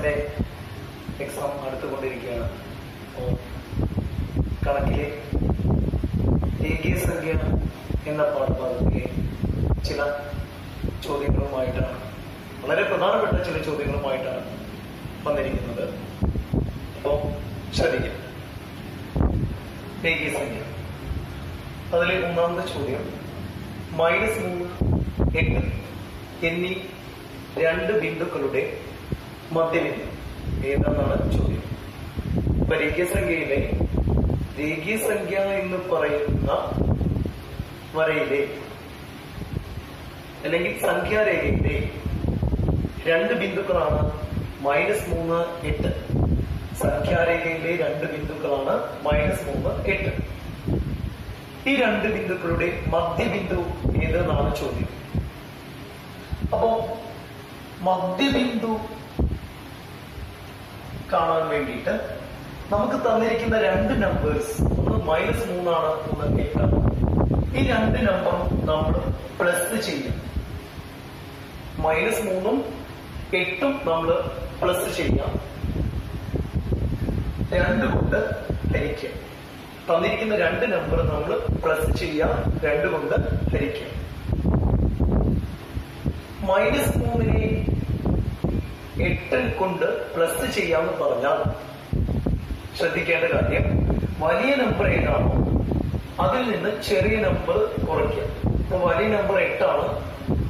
ക്ലാസ്സിന്റെ എക്സാം അടുത്തുകൊണ്ടിരിക്കുകയാണ്. അപ്പോൾ കണക്കിലെ ഏകീയ സംഖ്യ എന്ന പാഠഭാഗത്തിലെ ചില ചോദ്യങ്ങളുമായിട്ടാണ്, വളരെ പ്രധാനപ്പെട്ട ചില ചോദ്യങ്ങളുമായിട്ടാണ് വന്നിരിക്കുന്നത്. അപ്പോൾ ശ്രദ്ധിക്കാം. ഏകീയ സംഖ്യ, അതിലെ ഒന്നാമത്തെ ചോദ്യം, -3, 8 എന്നീ രണ്ട് ബിന്ദുക്കളുടെ മധ്യബിന്ദു ഏതെന്നാണ് ചോദ്യം. ഇപ്പൊ രേഖീയ സംഖ്യ എന്ന് പറയുന്ന വരയിലെ അല്ലെങ്കിൽ സംഖ്യാരേഖയിലെ രണ്ട് ബിന്ദുക്കളാണ് -3, 8. സംഖ്യാരേഖയിലെ രണ്ട് ബിന്ദുക്കളാണ് -3, 8. ഈ രണ്ട് ബിന്ദുക്കളുടെ മധ്യബിന്ദു ഏതെന്നാണ് ചോദ്യം. അപ്പോ മധ്യബിന്ദു കാണാൻ വേണ്ടിയിട്ട് നമുക്ക് തന്നിരിക്കുന്ന രണ്ട് നമ്പേഴ്സ്, ഒന്ന് -3 ആണ്, ഒന്ന് 8 ആണ്. ഈ രണ്ട് നമ്പറും നമ്മൾ പ്ലസ് ചെയ്യും. -3ഉം 8ഉം നമ്മൾ പ്ലസ് ചെയ്യാം, 2 കൊണ്ട് ഹരിക്കാം. തന്നിരിക്കുന്ന രണ്ട് നമ്പർ നമ്മൾ പ്ലസ് ചെയ്യാം, 2 കൊണ്ട് ഹരിക്കാം. -3നെ 8 കൊണ്ട് പ്ലസ് ചെയ്യാമെന്ന് പറഞ്ഞാൽ ശ്രദ്ധിക്കേണ്ട കാര്യം, വലിയ നമ്പർ ഏതാണോ അതിൽ നിന്ന് ചെറിയ നമ്പർ കുറയ്ക്കുക. ഇപ്പൊ വലിയ നമ്പർ 8 ആണ്,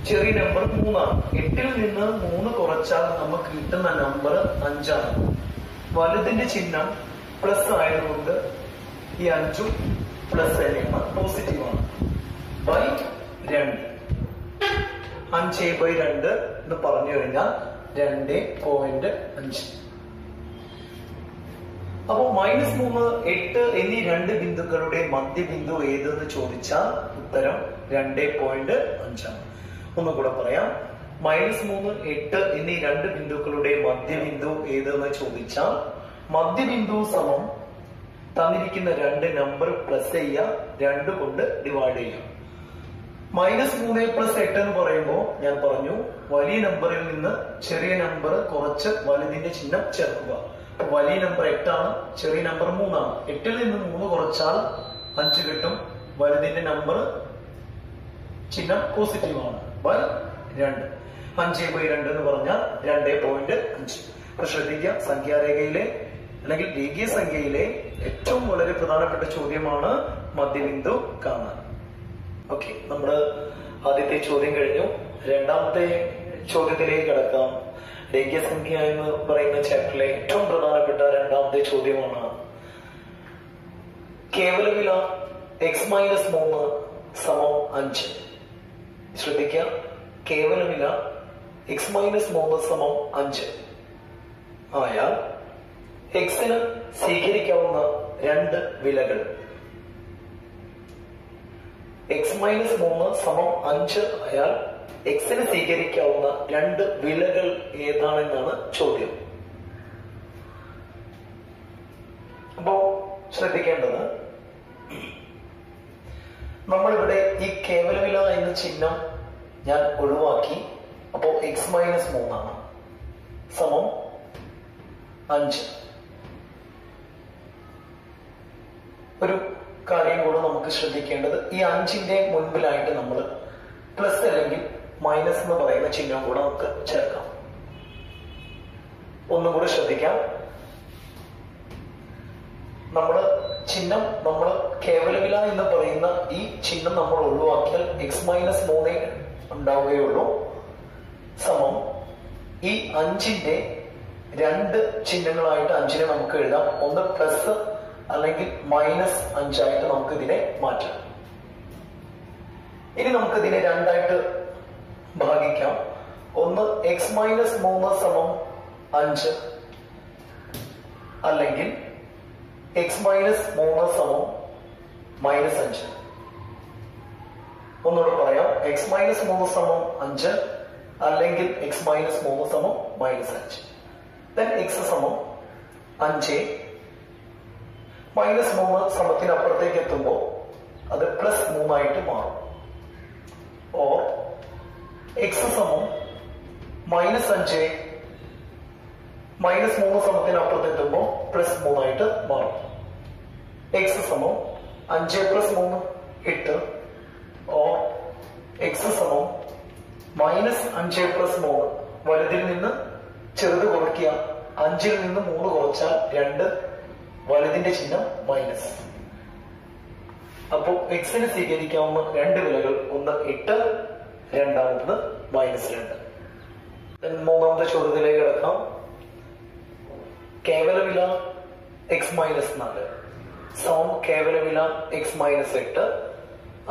ചെറിയ നമ്പർ 3 ആണ്. 8ൽ നിന്ന് 3 കുറച്ചാൽ നമുക്ക് കിട്ടുന്ന നമ്പർ 5 ആണ്. വലുതിന്റെ ചിഹ്നം പ്ലസ് ആയതുകൊണ്ട് ഈ 5ഉം പ്ലസ് തന്നെയാണ്, പോസിറ്റീവാണ്. ബൈ 2, 5/2 എന്ന് പറഞ്ഞു കഴിഞ്ഞാൽ 2.5. അപ്പോ -3, 8 എന്നീ രണ്ട് ബിന്ദുക്കളുടെ മധ്യബിന്ദു ഏതെന്ന് ചോദിച്ചാൽ ഉത്തരം 2.5 ആണ്. ഒന്നുകൂടെ പറയാം. -3, 8 എന്നീ രണ്ട് ബിന്ദുക്കളുടെ മധ്യബിന്ദു ഏതെന്ന് ചോദിച്ചാൽ മധ്യബിന്ദു സമം തന്നിരിക്കുന്ന രണ്ട് നമ്പർ പ്ലസ് ചെയ്യുക, 2 കൊണ്ട് ഡിവൈഡ് ചെയ്യുക. -3 + 8 എന്ന് പറയുമ്പോൾ ഞാൻ പറഞ്ഞു, വലിയ നമ്പറിൽ നിന്ന് ചെറിയ നമ്പർ കുറച്ച് വലുതിന്റെ ചിഹ്നം ചേർക്കുക. വലിയ നമ്പർ 8 ആണ്, ചെറിയ നമ്പർ 3 ആണ്. 8ൽ നിന്ന് 3 കുറച്ചാൽ 5 കിട്ടും. വലുതിന്റെ നമ്പർ ചിഹ്നം പോസിറ്റീവ് ആണ്, ബൈ 2. 5/2 എന്ന് പറഞ്ഞാൽ 2.5. അപ്പൊ ശ്രദ്ധിക്കുക, സംഖ്യാരേഖയിലെ അല്ലെങ്കിൽ രേഖീയ സംഖ്യയിലെ ഏറ്റവും വളരെ പ്രധാനപ്പെട്ട ചോദ്യമാണ് മധ്യബിന്ദു കാണാൻ. ഓക്കെ, നമ്മുടെ ആദ്യത്തെ ചോദ്യം കഴിഞ്ഞു. രണ്ടാമത്തെ ചോദ്യത്തിലേക്ക് കടക്കാം. രേഖീയ സംഖ്യ എന്ന് പറയുന്ന ചാപ്റ്ററിലെ ഏറ്റവും പ്രധാനപ്പെട്ട രണ്ടാമത്തെ ചോദ്യമാണ്, കേവലവില x-3 സമം 5. ശ്രദ്ധിക്കുക, കേവലവില x-3 സമം 5 ആയാൽ എക്സിന് സ്വീകരിക്കാവുന്ന രണ്ട് വിലകൾ. x-3 സമം 5 ആയാൽ എക്സിന് സ്വീകരിക്കാവുന്ന രണ്ട് വിലകൾ ഏതാണെന്നാണ് ചോദ്യം. അപ്പോ ശ്രദ്ധിക്കേണ്ടത്, നമ്മളിവിടെ ഈ കേവലവില എന്ന ചിഹ്നം ഞാൻ ഒഴിവാക്കി. അപ്പോ x-3 ആണ് സമം 5. ഒരു കാര്യം കൂടെ നമുക്ക് ശ്രദ്ധിക്കേണ്ടത്, ഈ 5ന്റെ മുൻപിലായിട്ട് നമ്മൾ പ്ലസ് അല്ലെങ്കിൽ മൈനസ് എന്ന് പറയുന്ന ചിഹ്നം കൂടെ നമുക്ക് ചേർക്കാം. ഒന്നും കൂടെ ശ്രദ്ധിക്കാം. നമ്മൾ കേവലവില എന്ന് പറയുന്ന ഈ ചിഹ്നം നമ്മൾ ഒഴിവാക്കിയാൽ x-3 ഉണ്ടാവുകയുള്ളൂ. സമം ഈ 5ന്റെ രണ്ട് ചിഹ്നങ്ങളായിട്ട് 5നെ നമുക്ക് എഴുതാം. ഒന്ന് പ്ലസ് അല്ലെങ്കിൽ -5 ആയിട്ട് നമുക്ക് ഇതിനെ മാറ്റാം. ഇനി നമുക്ക് ഇതിനെ രണ്ടായിട്ട് ഭാഗിക്കാം. ഒന്ന് x-3 സമം 5 അല്ലെങ്കിൽ x-3 സമം -5. ഒന്നുകൂടെ പറയാം, x-3 സമം 5 അല്ലെങ്കിൽ x-3 സമം -5. then x സമം 5. -3 സമത്തിനപ്പുറത്തേക്ക് എത്തുമ്പോൾ അത് +3 ആയിട്ട് മാറും. ഓർ x സമം -5 -3 സമത്തിന് അപ്പുറത്തെത്തുമ്പോൾ +3 ആയിട്ട് മാറും. x സമം 5 + 3 8 ഓർ x സമം -5 + 3. വലുതിൽ നിന്ന് ചെറുത് കുറയ്ക്കുക. 5ൽ നിന്ന് 3 കുറച്ചാൽ 2, വലുതിന്റെ ചിഹ്നം മൈനസ്. അപ്പോൾ എക്സിന് സ്വീകരിക്കാവുന്ന രണ്ട് വിലകൾ, ഒന്ന് 8, രണ്ടാമത് -2. മൂന്നാമത്തെ ചോദ്യത്തിലേക്ക് കിടക്കാം. കേവല വില x - 4 സമം കേവല വില x - 8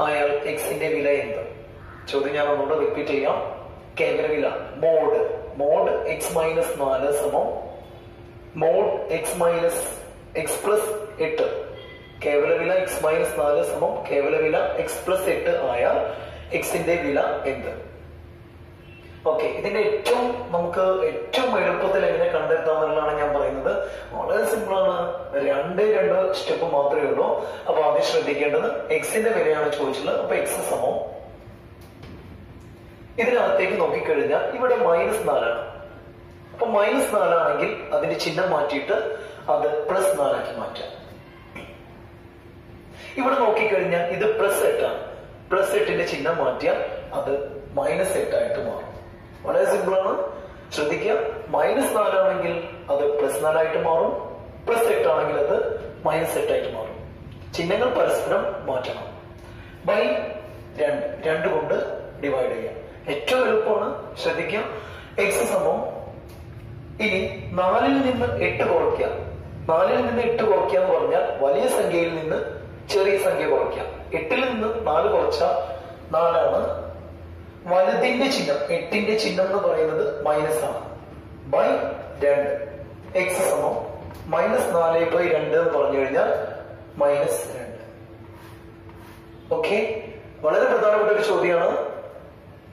ആയാൽ എക്സിന്റെ വില എന്ത്? ചോദ്യം ഞാൻ ഒന്നുകൂടെ റിപ്പീറ്റ് ചെയ്യാം. കേവല വില മോഡ് x - 4 സമം മോഡ് x + 8. കേവല വില x - 4 സമം കേവല വില x + 8 ആയാൽ എക്സിന്റെ വില എന്ത്? ഓക്കെ, ഇതിന്റെ നമുക്ക് ഏറ്റവും എളുപ്പത്തിൽ എങ്ങനെ കണ്ടെത്താമെന്നുള്ളതാണ് ഞാൻ പറയുന്നത്. വളരെ സിമ്പിൾ ആണ്. രണ്ട് സ്റ്റെപ്പ് മാത്രമേ ഉള്ളൂ. അപ്പൊ ആദ്യം ശ്രദ്ധിക്കേണ്ടത് എക്സിന്റെ വിലയാണ് ചോദിച്ചുള്ളത്. അപ്പൊ x സമം, ഇതിനകത്തേക്ക് നോക്കിക്കഴിഞ്ഞാൽ ഇവിടെ -4 ആണ്. അപ്പൊ -4 ആണെങ്കിൽ അതിന്റെ ചിഹ്നം മാറ്റിയിട്ട് അത് +4 ആക്കി മാറ്റാം. ഇവിടെ നോക്കിക്കഴിഞ്ഞാൽ ഇത് +8 ആണ്. +8ന്റെ ചിഹ്നം മാറ്റിയാൽ അത് -8 ആയിട്ട് മാറും. വളരെ സിമ്പിൾ ആണ്. ശ്രദ്ധിക്കുക, -4 ആണെങ്കിൽ അത് +4 ആയിട്ട് മാറും, +8 ആണെങ്കിൽ അത് -8 ആയിട്ട് മാറും. ചിഹ്നങ്ങൾ പരസ്പരം മാറ്റണം. ബൈ 2 കൊണ്ട് ഡിവൈഡ് ചെയ്യാം. ഏറ്റവും എളുപ്പമാണ്. ശ്രദ്ധിക്കുക, x സമം, ഇനി 4ൽ നിന്ന് 8 കുറയ്ക്കുക. 4ൽ നിന്ന് 8 കുറയ്ക്കുക എന്ന് പറഞ്ഞാൽ വലിയ സംഖ്യയിൽ നിന്ന് ചെറിയ സംഖ്യ കുറയ്ക്കാം. 8ൽ നിന്ന് 4 കുറച്ചാൽ 4 ആണ്. വലുതിന്റെ ചിഹ്നം, 8ന്റെ ചിഹ്നം എന്ന് പറയുന്നത് മൈനസ് ആണ്. ബൈ 2. x സമം -4/2 എന്ന് പറഞ്ഞു കഴിഞ്ഞാൽ -2. ഓക്കെ, വളരെ പ്രധാനപ്പെട്ട ഒരു ചോദ്യമാണ്.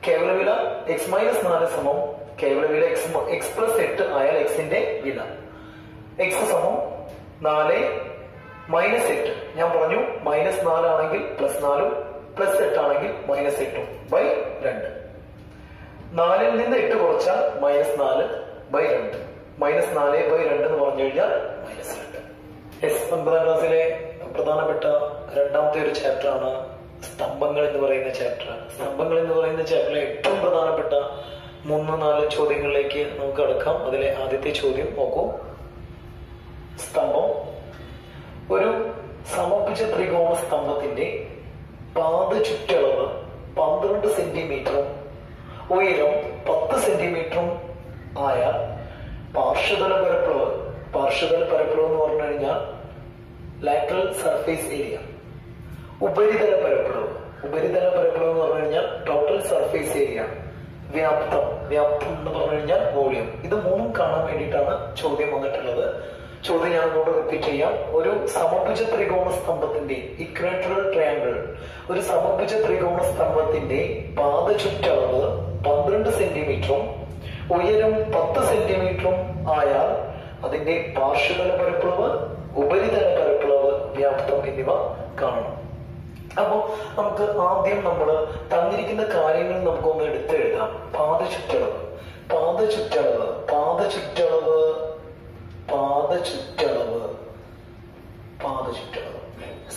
കേവല വില x - 4 സമം കേവല വില x + 8 ആയാൽ എക്സിന്റെ വില. x സമം 4 - 8. ഞാൻ പറഞ്ഞു -4 ആണെങ്കിൽ +4, +8 ആണെങ്കിൽ -8 ബൈ 2. 4ൽ നിന്ന് 8 കുറച്ചാൽ -4 ബൈ 2. -4/2 എന്ന് പറഞ്ഞു കഴിഞ്ഞാൽ -2. 9ാം ക്ലാസ്സിലെ പ്രധാനപ്പെട്ട രണ്ടാമത്തെ ഒരു ചാപ്റ്റർ ആണ് സ്തംഭങ്ങൾ എന്ന് പറയുന്ന ചാപ്റ്റർ. സ്തംഭങ്ങൾ എന്ന് പറയുന്ന ചാപ്റ്ററിലെ ഏറ്റവും പ്രധാനപ്പെട്ട 3-4 ചോദ്യങ്ങളിലേക്ക് നമുക്ക് കടക്കാം. അതിലെ ആദ്യത്തെ ചോദ്യം നോക്കൂ. സ്തംഭം ഒരു സമഭുജ ത്രികോണ സ്തംഭത്തിന്റെ പാദ ചുറ്റളവ് 12 സെന്റിമീറ്ററും ഉയരം 10 സെന്റിമീറ്ററും ആയ പാർശ്വതല പരപ്പളവ് എന്ന് പറഞ്ഞു കഴിഞ്ഞാൽ ലാറ്ററൽ സർഫേസ് ഏരിയ. ഉപരിതല പരപ്പളവ് എന്ന് പറഞ്ഞു കഴിഞ്ഞാൽ ടോട്ടൽ സർഫേസ് ഏരിയ. വ്യാപ്തം എന്ന് പറഞ്ഞു കഴിഞ്ഞാൽ വോളിയം. ഇത് മൂന്നും കാണാൻ വേണ്ടിയിട്ടാണ് ചോദ്യം വന്നിട്ടുള്ളത്. ചോദ്യം ഞാൻ ഒന്നുകൂടെ റിപ്പീറ്റ് ചെയ്യാം. ഒരു സമഭുജ ത്രികോണ സ്തംഭത്തിന്റെ ഇക്വേറ്ററൽ ട്രയാങ്കിൾ, ഒരു സമഭുജ ത്രികോണ സ്തംഭത്തിന്റെ പാദ ചുറ്റളവ് 12 സെന്റിമീറ്ററും ഉയരം 10 സെന്റിമീറ്ററും ആയാൽ അതിന്റെ പാർശ്വതല പരപ്പളവ്, ഉപരിതല പരപ്പളവ്, വ്യാപ്തം എന്നിവ കാണണം. അപ്പോ നമുക്ക് ആദ്യം നമ്മൾ തന്നിരിക്കുന്ന കാര്യങ്ങൾ നമുക്കൊന്ന് എടുത്തെഴുതാം. പാദ ചുറ്റളവ്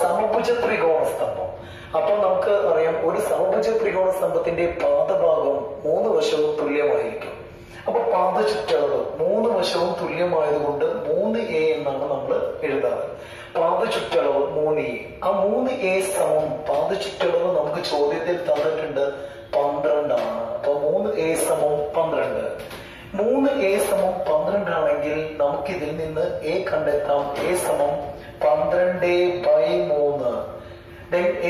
സമഭുജ ത്രികോണ സ്തംഭം. അപ്പൊ നമുക്ക് അറിയാം, ഒരു സമഭുജ ത്രികോണ സ്തംഭത്തിന്റെ പാദഭാഗം 3 വശവും തുല്യമായിരിക്കും. അപ്പൊ പാദ ചുറ്റളവ് 3 വശവും തുല്യമായതുകൊണ്ട് 3a എന്നാണ് നമ്മൾ എഴുതാറ്. പാദ ചുറ്റളവ് 3a. ആ 3a സമം പാദ ചുറ്റളവ് നമുക്ക് ചോദ്യത്തിൽ തന്നിട്ടുണ്ട് 12 ആണ്. അപ്പൊ 3a സമം 12. 3a സമം 12 ആണെങ്കിൽ നമുക്ക് ഇതിൽ നിന്ന് a കണ്ടെത്താം. a സമം 12/3.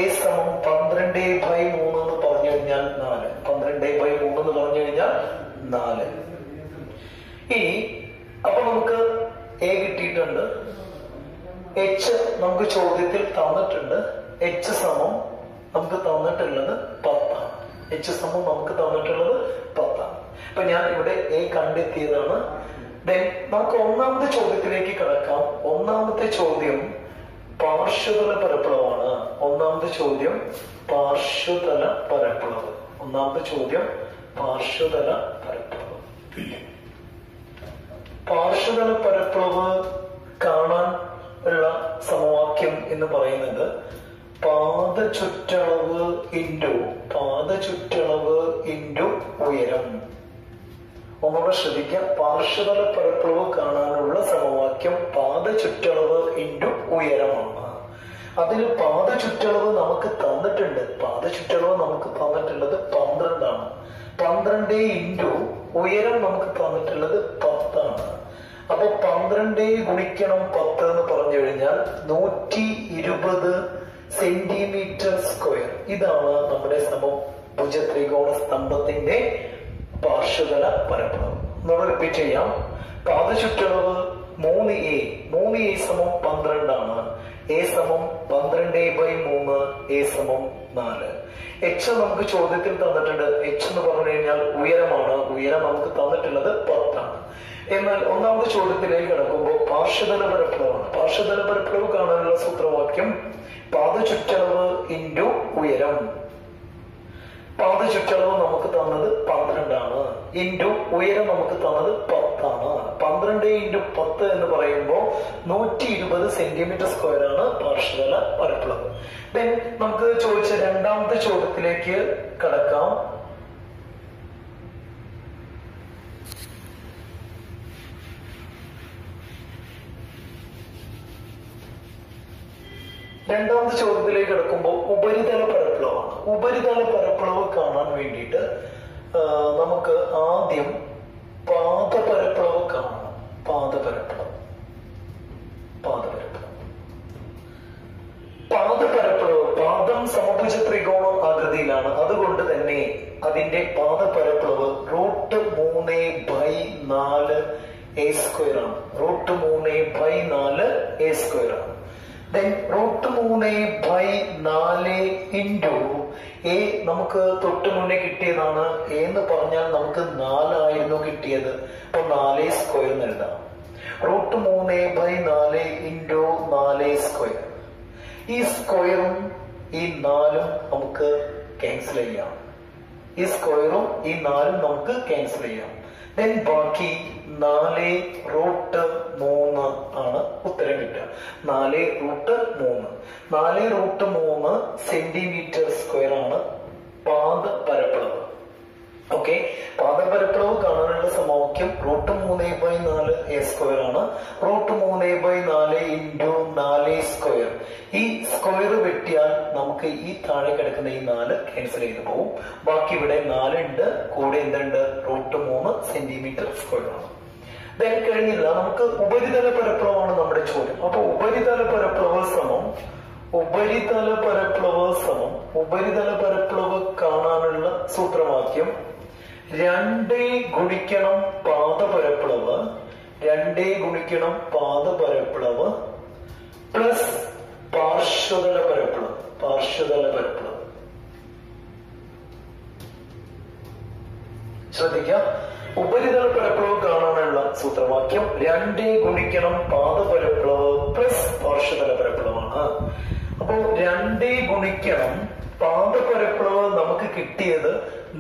a സമം 12/3 എന്ന് പറഞ്ഞു കഴിഞ്ഞാൽ 4. 12/3 എന്ന് പറഞ്ഞു കഴിഞ്ഞാൽ 4. ഇനി അപ്പൊ നമുക്ക് a കിട്ടിയിട്ടുണ്ട്. h നമുക്ക് ചോദ്യത്തിൽ തന്നിട്ടുണ്ട്. h സമം നമുക്ക് തന്നിട്ടുള്ളത് 10 ആണ്. h സമം നമുക്ക് തന്നിട്ടുള്ളത് 10 ആണ്. അപ്പൊ ഞാൻ ഇവിടെ a കണ്ടെത്തിയതാണ്. നമുക്ക് ഒന്നാമത്തെ ചോദ്യത്തിലേക്ക് കടക്കാം. ഒന്നാമത്തെ ചോദ്യം പാർശ്വതല പരപ്പളവാണ്. ഒന്നാമത്തെ ചോദ്യം പാർശ്വതല പരപ്പളവ്. പാർശ്വതല പരപ്പളവ് കാണാൻ ഉള്ള സമവാക്യം എന്ന് പറയുന്നത് പാദ ചുറ്റളവ് ഇൻറ്റു ഉയരം. ഒന്നുകൂടെ ശ്രദ്ധിക്കുക, പാർശ്വതല പരപ്പളവ് കാണാനുള്ള സമവാക്യം പാദ ചുറ്റളവ് ഇൻറ്റു ഉയരമാണ്. അതിൽ പാദ ചുറ്റളവ് നമുക്ക് തന്നിട്ടുണ്ട്. പാദ ചുറ്റളവ് നമുക്ക് തന്നിട്ടുള്ളത് 12 ആണ്. 12 ഇൻറ്റു ഉയരം നമുക്ക് തന്നിട്ടുള്ളത് 10 ആണ്. അപ്പൊ 12 ഗുണിക്കണം 10 എന്ന് പറഞ്ഞു കഴിഞ്ഞാൽ 120 സെന്റിമീറ്റർ സ്ക്വയർ. ഇതാണ് നമ്മുടെ ഭുജ ത്രികോണ സ്തംഭത്തിന്റെ പാർശ്വതല പരപ്പളവ്. നമ്മൾ റിപ്പീറ്റ് ചെയ്യാം. പാദ ചുറ്റളവ് 3a സമം 12 ആണ്. a സമം 12/3, a സമം 4. h നമുക്ക് ചോദ്യത്തിൽ തന്നിട്ടുണ്ട്. h എന്ന് പറഞ്ഞു കഴിഞ്ഞാൽ ഉയരമാണ്. ഉയരം നമുക്ക് തന്നിട്ടുള്ളത് 10 ആണ്. എന്നാൽ ഒന്നാമത്തെ ചോദ്യത്തിലേക്ക് കിടക്കുമ്പോൾ പാർശ്വതല പരപ്പളവാണ്. പാർശ്വതല പരപ്പളവ് കാണാനുള്ള സൂത്രവാക്യം പാദ ചുറ്റളവ് ഇൻറ്റു ഉയരം. പാദ ചുറ്റളവ് നമുക്ക് തന്നത് 12 ആണ്. ഇൻറ്റു ഉയരം നമുക്ക് തന്നത് 10 ആണ്. 12 ഇൻറ്റു 10 എന്ന് പറയുമ്പോൾ 120 സെന്റിമീറ്റർ സ്ക്വയർ ആണ് പാർശ്വതല പരപ്പളവ്. ദെൻ നമുക്ക് ചോദിച്ച രണ്ടാമത്തെ ചോദ്യത്തിലേക്ക് കടക്കാം. രണ്ടാമത്തെ ചോദ്യത്തിലേക്ക് കിടക്കുമ്പോൾ ഉപരിതല പരപ്പളവാണ്. ഉപരിതല പരപ്പളവ് കാണാൻ വേണ്ടിയിട്ട് നമുക്ക് ആദ്യം പാദപരപ്പളവ് കാണണം. പാദപരപ്പളവ് പാദം സമഭുജ ത്രികോണ ആകൃതിയിലാണ്. അതുകൊണ്ട് തന്നെ അതിന്റെ പാദപരപ്പളവ് √3/4 a² ആണ്. √3/4 a² ആണ്. then √3/4 ഇൻറ്റു a നമുക്ക് തൊട്ട് മുന്നേ കിട്ടിയതാണ്. a എന്ന് പറഞ്ഞാൽ നമുക്ക് 4 ആയിരുന്നു കിട്ടിയത്. അപ്പൊ 4² എന്ന് എഴുതാം. √3/4 ഇൻറ്റു 4². ഈ സ്ക്വയറും ഈ 4ഉം നമുക്ക് ക്യാൻസൽ ചെയ്യാം. ഈ സ്ക്വയറും ഈ 4ഉം നമുക്ക് ക്യാൻസൽ ചെയ്യാം. ദെൻ ബാക്കി 4√3 ആണ് ഉത്തരം കിട്ടുക. 4√3 സെന്റിമീറ്റർ സ്ക്വയർ ആണ് പാദപരപ്പളവ്. ഓക്കെ, പാദപരപ്പളവ് കാണാനുള്ള സമവാക്യം √3/4 a² ആണ്. √3/4 ഇൻറ്റു 4². ഈ സ്ക്വയർ വെട്ടിയാൽ നമുക്ക് ഈ താഴെ കിടക്കുന്ന ഈ 4 ക്യാൻസൽ ചെയ്ത് പോകും. ബാക്കി ഇവിടെ 4 ഉണ്ട്, കൂടെ എന്തുണ്ട്? √3 സെന്റിമീറ്റർ സ്ക്വയർ ആണ്. ദെൻ കഴിഞ്ഞില്ല, നമുക്ക് ഉപരിതല പരപ്പളവാണ് നമ്മുടെ ചോദ്യം. അപ്പൊ ഉപരിതല പരപ്പളവ് കാണാനുള്ള സൂത്രവാക്യം 2 ഗുണിക്കണം പാദപരപ്പളവ് പ്ലസ് പാർശ്വതല പരപ്പളവ്. ശ്രദ്ധിക്കാം, ഉപരിതല പരപ്പളവ് കാണാനുള്ള സൂത്രവാക്യം 2 ഗുണിക്കണം പാദപരപ്പളവ് പ്ലസ് പാർശ്വതല പരപ്പളവാണ്. അപ്പോ 2 ഗുണിക്കണം പാദപരപ്പളവ് നമുക്ക് കിട്ടിയത്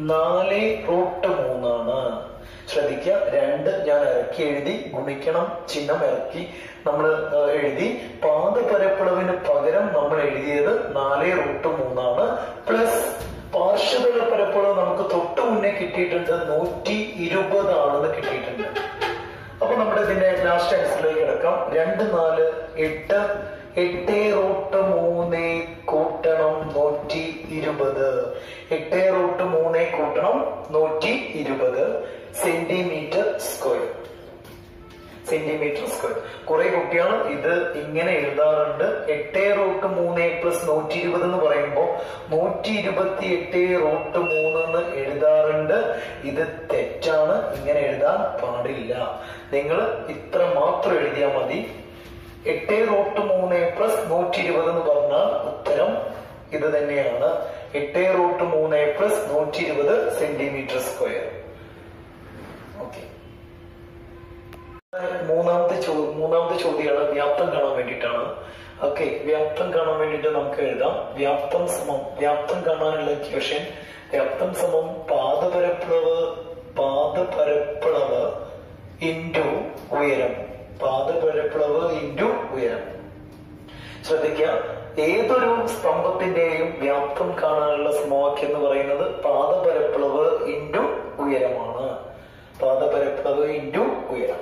4√3 ആണ്. ശ്രദ്ധിക്കുക, 2 ഞാൻ ഇറക്കി എഴുതി, ഗുണിക്കണം ചിഹ്നം ഇറക്കി നമ്മൾ എഴുതി. പാദപരപ്പളവിന് പകരം നമ്മൾ എഴുതിയത് 4√3 ആണ്. പ്ലസ് പാർശ്വതല പരപ്പളവ് നമുക്ക് തൊട്ട് മുന്നേ കിട്ടിയിട്ടുണ്ട് 120 ആണെന്ന് കിട്ടിയിട്ടുണ്ട്. അപ്പൊ നമ്മുടെ ഇതിന്റെ ലാസ്റ്റ് ആൻസറിലേക്ക് കിടക്കാം. 2 4 8 8√3 കൂട്ടണം 120. 8√3 കൂട്ടണം 120 സെന്റിമീറ്റർ സ്ക്വയർ. കുറെ കുട്ടികൾ ഇത് ഇങ്ങനെ എഴുതാറുണ്ട്. 8√3 പ്ലസ് 120 എന്ന് പറയുമ്പോൾ 128√3 എന്ന് എഴുതാറുണ്ട്. ഇത് തെറ്റാണ്, ഇങ്ങനെ എഴുതാൻ പാടില്ല. നിങ്ങൾ ഇത്ര മാത്രം എഴുതിയാൽ മതി. 8√3 പ്ലസ് 120 എന്ന് പറഞ്ഞാൽ ഉത്തരം ഇത് തന്നെയാണ്. 8√3 പ്ലസ് 120 സെന്റിമീറ്റർ സ്ക്വയർ. ഓക്കെ, മൂന്നാമത്തെ ചോദ്യമാണ് വ്യാപ്തം കാണാൻ വേണ്ടിയിട്ടാണ്. ഓക്കെ, വ്യാപ്തം കാണാൻ വേണ്ടിയിട്ട് നമുക്ക് എഴുതാം. വ്യാപ്തം കാണാനുള്ള ഇക്വേഷൻ വ്യാപ്തം സമം പാദപരപ്പളവ് ഇൻറ്റു ഉയരം. പാദപരപ്പളവ് ഇൻറ്റു ഉയരം. ശ്രദ്ധിക്കുക, ഏതൊരു സ്തംഭത്തിന്റെയും വ്യാപ്തം കാണാനുള്ള സമവാക്യം എന്ന് പറയുന്നത് പാദപരപ്പളവ് ഇൻറ്റു ഉയരമാണ്. പാദപരപ്പളവ് ഇൻറ്റു ഉയരം.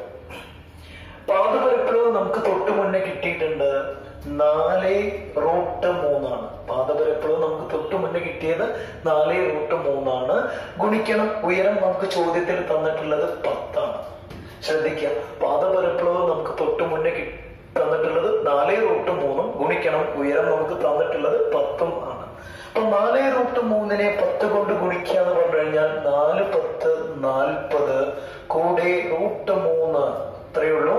പാദപരപ്പളവ് നമുക്ക് തൊട്ട് മുന്നേ കിട്ടിയിട്ടുണ്ട് 4√3 ആണ്. പാദപരപ്പളവ് നമുക്ക് തൊട്ട് മുന്നേ കിട്ടിയത് 4√3 ആണ്. ഗുണിക്കണം ഉയരം നമുക്ക് ചോദ്യത്തിൽ തന്നിട്ടുള്ളത് 10 ആണ്. ശ്രദ്ധിക്കുക, പാദപരപ്പളവ് നമുക്ക് തൊട്ട് മുന്നേ തന്നിട്ടുള്ളത് 4√3 ഗുണിക്കണം ഉയരം നമുക്ക് തന്നിട്ടുള്ളത് 10 ആണ്. അപ്പൊ 4√3 10 കൊണ്ട് ഗുണിക്കുക എന്ന് പറഞ്ഞു കഴിഞ്ഞാൽ 4 10 40 കൂടെ √3 അത്രയേ ഉള്ളൂ.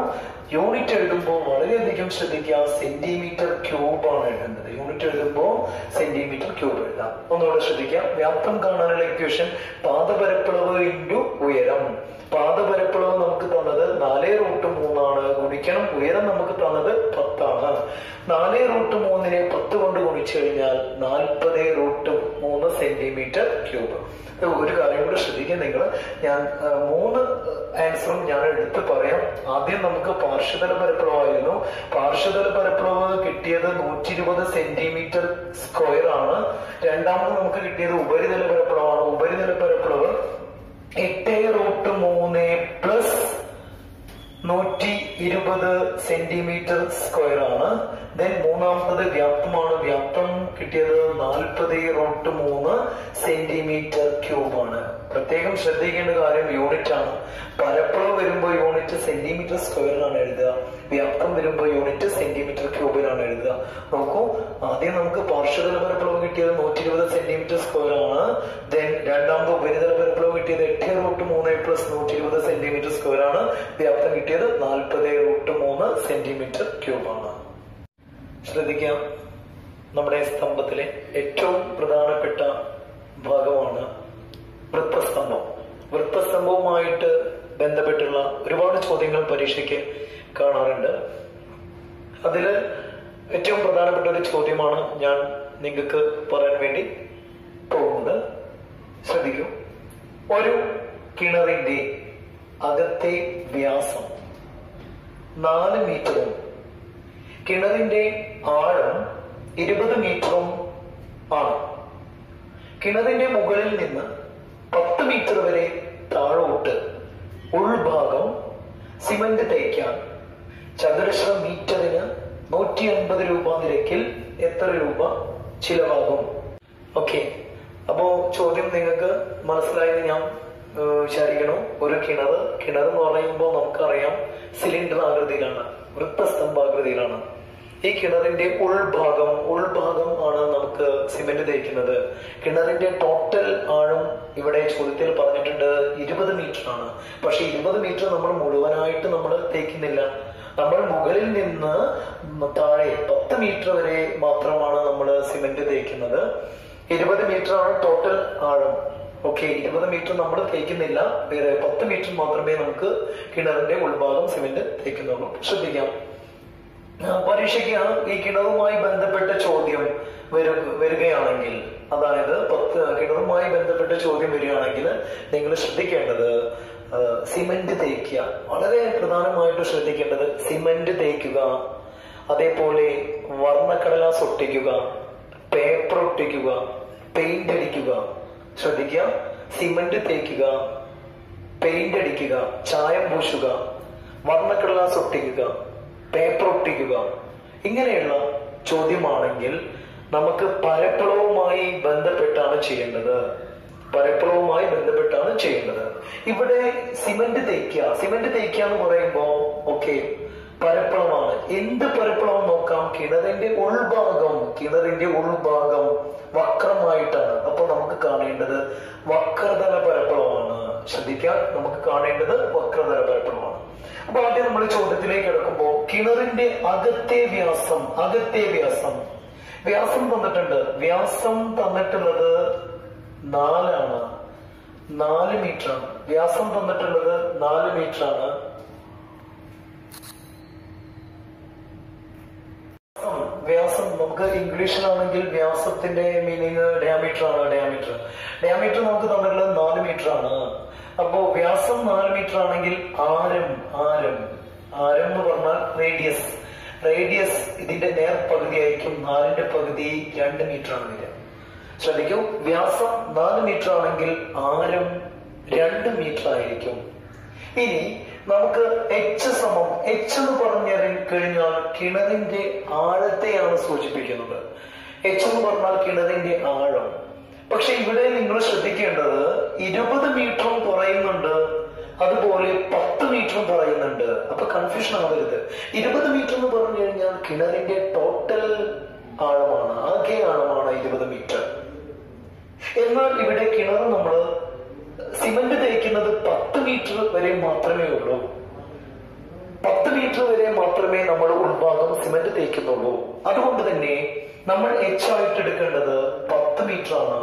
യൂണിറ്റ് എഴുതുമ്പോൾ വളരെയധികം ശ്രദ്ധിക്കുക, സെന്റിമീറ്റർ ക്യൂബ് ആണ് എഴുതുന്നത്. യൂണിറ്റ് എഴുതുമ്പോൾ സെന്റിമീറ്റർ ക്യൂബ് എഴുതാം. ഒന്നുകൂടെ ശ്രദ്ധിക്കുക, വ്യാപ്തം കാണാനുള്ള ഇക്വേഷൻ പാദപരപ്പളവ് ഇൻറ്റു ഉയരം. പാദപരപ്പളവ് നമുക്ക് തന്നത് 4√3 ആണ്. ഗുണിക്കണം ഉയരം നമുക്ക് തന്നത് 10 ആണ്. 4√3 10 കൊണ്ട് ഗുണിച്ചു കഴിഞ്ഞാൽ 40√3 സെന്റിമീറ്റർ ക്യൂബ്. ഒരു കാര്യം കൂടെ ശ്രദ്ധിക്കുക നിങ്ങൾ, ഞാൻ 3 ആൻസറും ഞാൻ എടുത്ത് പറയാം. ആദ്യം നമുക്ക് പാർശ്വതല പരപ്പളവായിരുന്നു. പാർശ്വതല പരപ്പളവ് കിട്ടിയത് 120 സെന്റിമീറ്റർ സ്ക്വയർ ആണ്. രണ്ടാമത് നമുക്ക് കിട്ടിയത് ഉപരിതല പരപ്പളവാണ്. ഉപരിതല പരപ്പളവ് 8√3 പ്ലസ് 120 സെന്റിമീറ്റർ സ്ക്വയർ ആണ്. ദെൻ മൂന്നാമത്തത് വ്യാപ്തമാണ്. വ്യാപ്തം കിട്ടിയത് 40√3 സെന്റിമീറ്റർ ക്യൂബ് ആണ്. പ്രത്യേകം ശ്രദ്ധിക്കേണ്ട കാര്യം യൂണിറ്റ് ആണ്. പരപ്പളവ് വരുമ്പോൾ യൂണിറ്റ് സെന്റിമീറ്റർ സ്ക്വയറിലാണ് എഴുതുക. വ്യാപ്തം വരുമ്പോൾ യൂണിറ്റ് സെന്റിമീറ്റർ ക്യൂബിലാണ് എഴുതുക. നോക്കൂ, ആദ്യം നമുക്ക് പാർശ്വതല പരപ്പളവ് കിട്ടിയത് 120 സെന്റിമീറ്റർ സ്ക്വയർ ആണ്. ദെൻ രണ്ടാമത് ഉപരിതല പരപ്പളവ് കിട്ടിയത് 8√3 പ്ലസ് 120 സെന്റിമീറ്റർ സ്ക്വയർ ആണ്. വ്യാപ്തം കിട്ടിയത് 40√3 സെന്റിമീറ്റർ ക്യൂബ് ആണ്. ശ്രദ്ധിക്കാം, നമ്മുടെ സ്തംഭത്തിലെ ഏറ്റവും പ്രധാനപ്പെട്ട ഭാഗമാണ് വൃത്തസ്തംഭം. വൃത്തസ്തംഭവുമായിട്ട് ബന്ധപ്പെട്ടുള്ള ഒരുപാട് ചോദ്യങ്ങൾ പരീക്ഷയ്ക്ക് കാണാറുണ്ട്. അതില് ഏറ്റവും പ്രധാനപ്പെട്ട ഒരു ചോദ്യമാണ് ഞാൻ നിങ്ങൾക്ക് പറയാൻ വേണ്ടി പോകുന്നത്. ശ്രദ്ധിക്കൂ, ഒരു കിണറിന്റെ അകത്തെ വ്യാസം 4 മീറ്ററും കിണറിന്റെ ആഴം 20 മീറ്ററും ആണ്. കിണറിന്റെ മുകളിൽ നിന്ന് 10 മീറ്റർ വരെ താഴോട്ട് ഉൾഭാഗം സിമന്റ് തേക്കാൻ ചതുരശ്ര മീറ്ററിന് 150 രൂപ നിരക്കിൽ എത്ര രൂപ ചിലവാകും? ഓക്കെ, അപ്പോ ചോദ്യം നിങ്ങൾക്ക് മനസ്സിലായെന്ന് ഞാൻ വിചാരിക്കണം. ഒരു കിണർ എന്ന് പറയുമ്പോൾ നമുക്കറിയാം സിലിണ്ടർ ആകൃതിയിലാണ്, വൃത്തസ്തംഭാകൃതിയിലാണ്. ഈ കിണറിന്റെ ഉൾഭാഗം ആണ് നമുക്ക് സിമെന്റ് തേക്കുന്നത്. കിണറിന്റെ ടോട്ടൽ ആഴം ഇവിടെ ചോദ്യത്തിൽ പറഞ്ഞിട്ടുണ്ട് 20 മീറ്റർ ആണ്. പക്ഷെ 20 മീറ്റർ നമ്മൾ മുഴുവനായിട്ട് നമ്മൾ തേക്കുന്നില്ല. നമ്മൾ മുകളിൽ നിന്ന് താഴെ 10 മീറ്റർ വരെ മാത്രമാണ് നമ്മൾ സിമെന്റ് തേക്കുന്നത്. 20 മീറ്റർ ആണ് ടോട്ടൽ ആഴം. ഓക്കെ, 20 മീറ്റർ നമ്മൾ തേക്കുന്നില്ല, വേറെ 10 മീറ്റർ മാത്രമേ നമുക്ക് കിണറിന്റെ ഉൾഭാഗം സിമെന്റ് തേക്കുന്നുള്ളൂ. ശ്രദ്ധിക്കാം, പരീക്ഷയ്ക്ക് ഈ കിണറുമായി ബന്ധപ്പെട്ട ചോദ്യം വരികയാണെങ്കിൽ, അതായത് കിണറുമായി ബന്ധപ്പെട്ട ചോദ്യം വരികയാണെങ്കിൽ നിങ്ങൾ ശ്രദ്ധിക്കേണ്ടത് സിമെന്റ് തേക്കുക. വളരെ പ്രധാനമായിട്ട് ശ്രദ്ധിക്കേണ്ടത് സിമെന്റ് തേക്കുക, അതേപോലെ വർണ്ണക്കടലാസ് ഒട്ടിക്കുക, പേപ്പർ ഒട്ടിക്കുക, പെയിന്റ് അടിക്കുക. ശ്രദ്ധിക്കുക, സിമെന്റ് തേക്കുക, പെയിന്റ് അടിക്കുക, ചായം പൂശുക, വർണ്ണക്കടലാസ് ഒട്ടിക്കുക, പേപ്പർ ഒട്ടിക്കുക. ഇങ്ങനെയുള്ള ചോദ്യമാണെങ്കിൽ നമുക്ക് പരപ്പളവുമായി ബന്ധപ്പെട്ടാണ് ചെയ്യേണ്ടത്. ഇവിടെ സിമെന്റ് തേക്കുക എന്ന് പറയുമ്പോ ഓക്കെ, പരപ്പളവാണ്. എന്ത് പരപ്പളവ് നോക്കാം? കിണറിന്റെ ഉൾഭാഗം വക്രമായിട്ടാണ്. അപ്പൊ നമുക്ക് കാണേണ്ടത് വക്രതല പരപ്പളവാണ്. ശ്രദ്ധിക്കാം, നമുക്ക് കാണേണ്ടത് വക്രതല പരപ്പളവാണ്. അപ്പൊ ആദ്യം നമ്മൾ ചോദ്യത്തിലേക്ക് കിടക്കുമ്പോ കിണറിന്റെ അകത്തെ വ്യാസം തന്നിട്ടുണ്ട്. വ്യാസം തന്നിട്ടുള്ളത് 4 ആണ്, 4 മീറ്റർ ആണ്. വ്യാസം തന്നിട്ടുള്ളത് 4 മീറ്റർ ആണ്. വ്യാസം നമുക്ക് ഇംഗ്ലീഷിലാണെങ്കിൽ വ്യാസത്തിന്റെ മീനിങ് ഡയമീറ്റർ ആണ്. ഡയമീറ്റർ നമുക്ക് തന്നിട്ടുള്ളത് 4 മീറ്റർ ആണ്. അപ്പോ വ്യാസം 4 മീറ്റർ ആണെങ്കിൽ ആരം ആരം ആരം എന്ന് പറഞ്ഞാൽ റേഡിയസ്. റേഡിയസ് ഇതിന്റെ നേർപകുതിയായിരിക്കും. 4ന്റെ പകുതി 2 മീറ്റർ ആണ് വരിക. ശ്രദ്ധിക്കൂ, വ്യാസം 4 മീറ്റർ ആണെങ്കിൽ ആരം 2 മീറ്റർ ആയിരിക്കും. ഇനി നമുക്ക് എച്ച് എന്ന് പറഞ്ഞു കഴിഞ്ഞാൽ കിണറിന്റെ ആഴത്തെയാണ് സൂചിപ്പിക്കുന്നത്. എച്ച് എന്ന് പറഞ്ഞാൽ കിണറിന്റെ ആഴം. പക്ഷെ ഇവിടെ നിങ്ങൾ ശ്രദ്ധിക്കേണ്ടത് 20 മീറ്ററും പറയുന്നുണ്ട്, അതുപോലെ 10 മീറ്ററും പറയുന്നുണ്ട്. അപ്പൊ കൺഫ്യൂഷൻ ആവരുത്. 20 മീറ്റർ എന്ന് പറഞ്ഞു കഴിഞ്ഞാൽ കിണറിന്റെ ടോട്ടൽ ആഴമാണ്, ആകെ ആഴമാണ് 20 മീറ്റർ. എന്നാൽ ഇവിടെ കിണർ നമ്മൾ സിമന്റ് തേക്കുന്നത് 10 മീറ്റർ വരെ മാത്രമേ ഉള്ളൂ. 10 മീറ്റർ വരെ മാത്രമേ നമ്മൾ ഉൾഭാഗം സിമന്റ് തേക്കുന്നുള്ളൂ. അതുകൊണ്ട് തന്നെ നമ്മൾ എച്ച് ആയിട്ട് എടുക്കേണ്ടത് 10 മീറ്റർ ആണ്.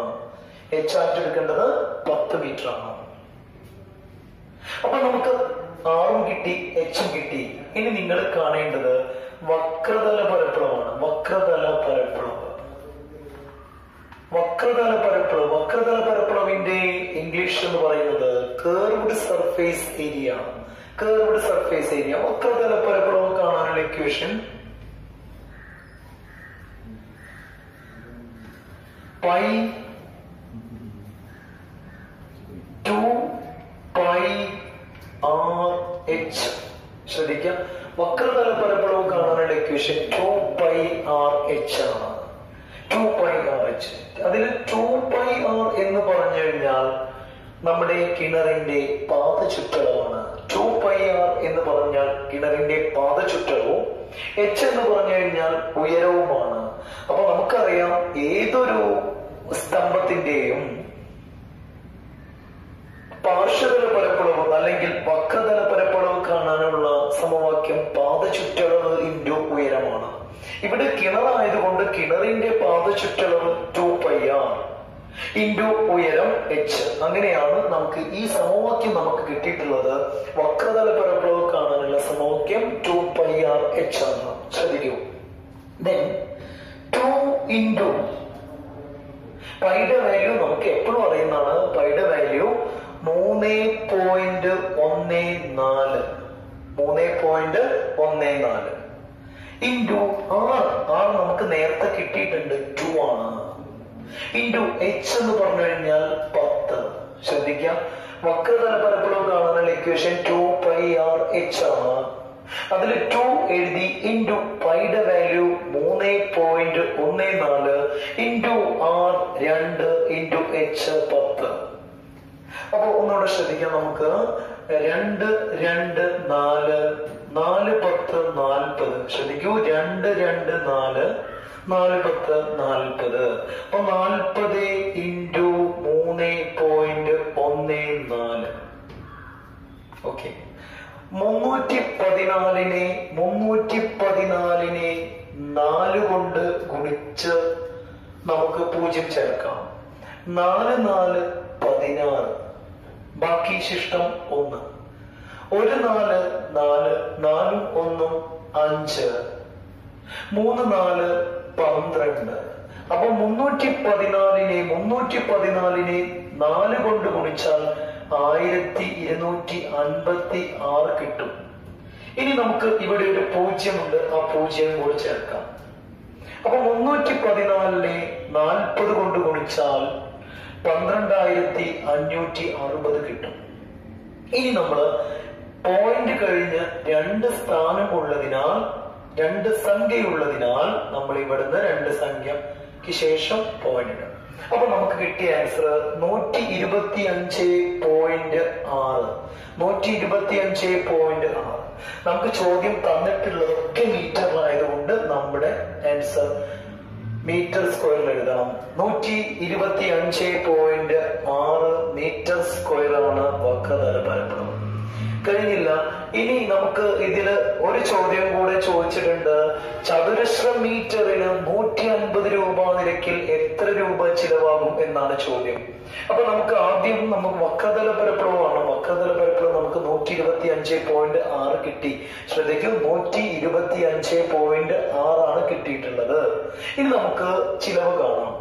എച്ച് ആയിട്ട് എടുക്കേണ്ടത് 10 മീറ്റർ ആണ്. അപ്പൊ നമുക്ക് ആറും കിട്ടി, എച്ചും കിട്ടി. ഇനി നിങ്ങൾ കാണേണ്ടത് വക്രതല പരപ്പളവാണ്. വക്രതല പരപ്പളവ്. വക്രതല പരപ്പളവിന്റെ ഇംഗ്ലീഷ് എന്ന് പറയുന്നത് curved surface area. Curved surface area. വക്രതല പരപ്പളവ് കാണാനുള്ള equation pi 2 pi R H. ശ്രദ്ധിക്കാം, വക്രതല പരപ്പളവ് കാണാനുള്ള ഇക്വേഷൻ 2 പൈ ആർ എച്ച് ആണ്. 2 പൈ ആർ എച്ച്. അതിൽ 2 പൈ ആർ എന്ന് പറഞ്ഞു കഴിഞ്ഞാൽ നമ്മുടെ കിണറിന്റെ പാദ ചുറ്റളവാണ്. 2 പൈ ആർ എന്ന് പറഞ്ഞാൽ കിണറിന്റെ പാദ ചുറ്റളവും എച്ച് എന്ന് പറഞ്ഞു കഴിഞ്ഞാൽ ഉയരവുമാണ്. അപ്പൊ നമുക്കറിയാം ഏതൊരു സ്തംഭത്തിന്റെയും പാർശ്വതല പരപ്പളവ് അല്ലെങ്കിൽ വക്രതല പരപ്പളവ് കാണാനുള്ള സമവാക്യം പാദ ചുറ്റളവ് ഇൻറ്റു ഉയരമാണ്. ഇവിടെ കിണറായതുകൊണ്ട് കിണറിന്റെ പാദ ചുറ്റളവ് 2 പൈ ആർ ഇൻറ്റു ഉയരം എച്ച്. അങ്ങനെയാണ് നമുക്ക് ഈ സമവാക്യം നമുക്ക് കിട്ടിയിട്ടുള്ളത്. വക്രതല പരപ്പളവ് കാണാനുള്ള സമവാക്യം 2 പൈ ആർ എച്ച് ആണ്. ശ്രദ്ധിക്കൂ. ദെൻ 2 ഇൻറ്റു പൈയുടെ വാല്യൂ നമുക്ക് എപ്പോഴും അറിയുന്നതാണ്. പൈയുടെ വാല്യൂ 3.14 3.14 ഇൻറ്റു ആർ നമുക്ക് നേരത്തെ കിട്ടിയിട്ടുണ്ട് 2 ആണ്. ഇൻറ്റു എച്ച് എന്ന് പറഞ്ഞു കഴിഞ്ഞാൽ 10. ശ്രദ്ധിക്കാം, വക്രതല പരപ്പളവ് കാണാനുള്ള ഇക്വേഷൻ 2 പൈ ആർ എച്ച് ആണ്. അതിൽ 2 എഴുതി ഇൻറ്റു പൈയുടെ value 3.14 into R 2 into H 10. അപ്പൊ ഒന്നുകൂടെ ശ്രദ്ധിക്കാം. നമുക്ക് 2 2 4 4 10 40. ശ്രദ്ധിക്കൂ, 2 2 4 4 10 40. അപ്പൊ 40 ഇൻറ്റു 3.14. ഓക്കെ. 314നെ 4 കൊണ്ട് ഗുണിച്ച് നമുക്ക് 0 ചേർക്കാം. 4 4 16. ബാക്കി ശിഷ്ടം 1. 1 4 4 4 1 5 3 4 12. അപ്പൊ 314നെ 4 കൊണ്ട് ഗുണിച്ചാൽ 1256 കിട്ടും. ഇനി നമുക്ക് ഇവിടെ ഒരു 0 ഉണ്ട്, ആ 0 കൂടി ചേർക്കാം. അപ്പൊ 314നെ 40 കൊണ്ട് ഗുണിച്ചാൽ 12560 കിട്ടും. ഇനി നമ്മൾ പോയിന്റ് കഴിഞ്ഞ് 2 സ്ഥാനം ഉള്ളതിനാൽ 2 സംഖ്യയുള്ളതിനാൽ നമ്മൾ ഇവിടുന്ന് 2 സംഖ്യക്ക് ശേഷം പോയിന്റ് ഇടാം. അപ്പൊ നമുക്ക് കിട്ടിയ ആൻസർ 125.6. 125.6. നമുക്ക് ചോദ്യം തന്നിട്ടുള്ളതൊക്കെ മീറ്ററിലായതുകൊണ്ട് നമ്മുടെ ആൻസർ മീറ്റർ സ്ക്വയറിൽ എഴുതണം. 125.6 മീറ്റർ സ്ക്വയർ ആണ് വക്രതല പരപ്പളവ്. കഴിഞ്ഞില്ല. ഇനി നമുക്ക് ഇതില് ഒരു ചോദ്യം കൂടെ ചോദിച്ചിട്ടുണ്ട്. ചതുരശ്ര മീറ്ററിന് 150 രൂപ നിരക്കിൽ എത്ര രൂപ ചിലവാകും എന്നാണ് ചോദ്യം. അപ്പൊ നമുക്ക് ആദ്യം നമുക്ക് വക്രതല പരപ്പളവാണ്. വക്രതല പരപ്പളവ് നമുക്ക് 125.6 കിട്ടി. ശ്രദ്ധിക്കും, 125.6 ആണ് കിട്ടിയിട്ടുള്ളത്. ഇനി നമുക്ക് ചിലവ് കാണാം.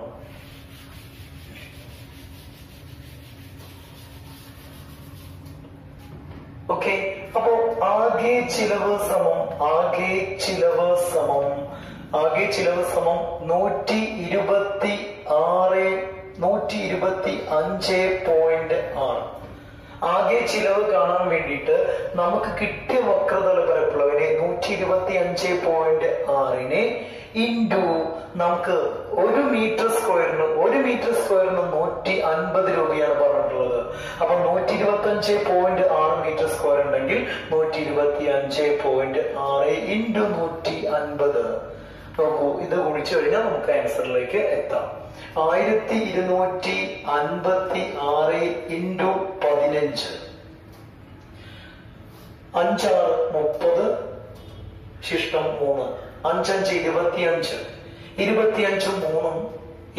ഓക്കെ, അപ്പോ ആകെ ചിലവ് സമം 125.6. ആകെ ചിലവ് കാണാൻ വേണ്ടിയിട്ട് നമുക്ക് കിട്ടിയ വക്രതല പരപ്പളവിനെ 125.6 ഇൻറ്റു നമുക്ക് 1 മീറ്റർ സ്ക്വയറിന് 150 രൂപയാണ് പറഞ്ഞിട്ടുള്ളത്. അപ്പൊ 125.6 മീറ്റർ സ്ക്വയർ ഉണ്ടെങ്കിൽ 125.6 ഇൻറ്റു 150. നോക്കൂ, ഇത് ഗുണിച്ചു കഴിഞ്ഞാൽ നമുക്ക് ആൻസറിലേക്ക് എത്താം. 1256 ഇൻറ്റു 15. 5 6 30 ശിഷ്ടം 3. 5 5 25. 25 3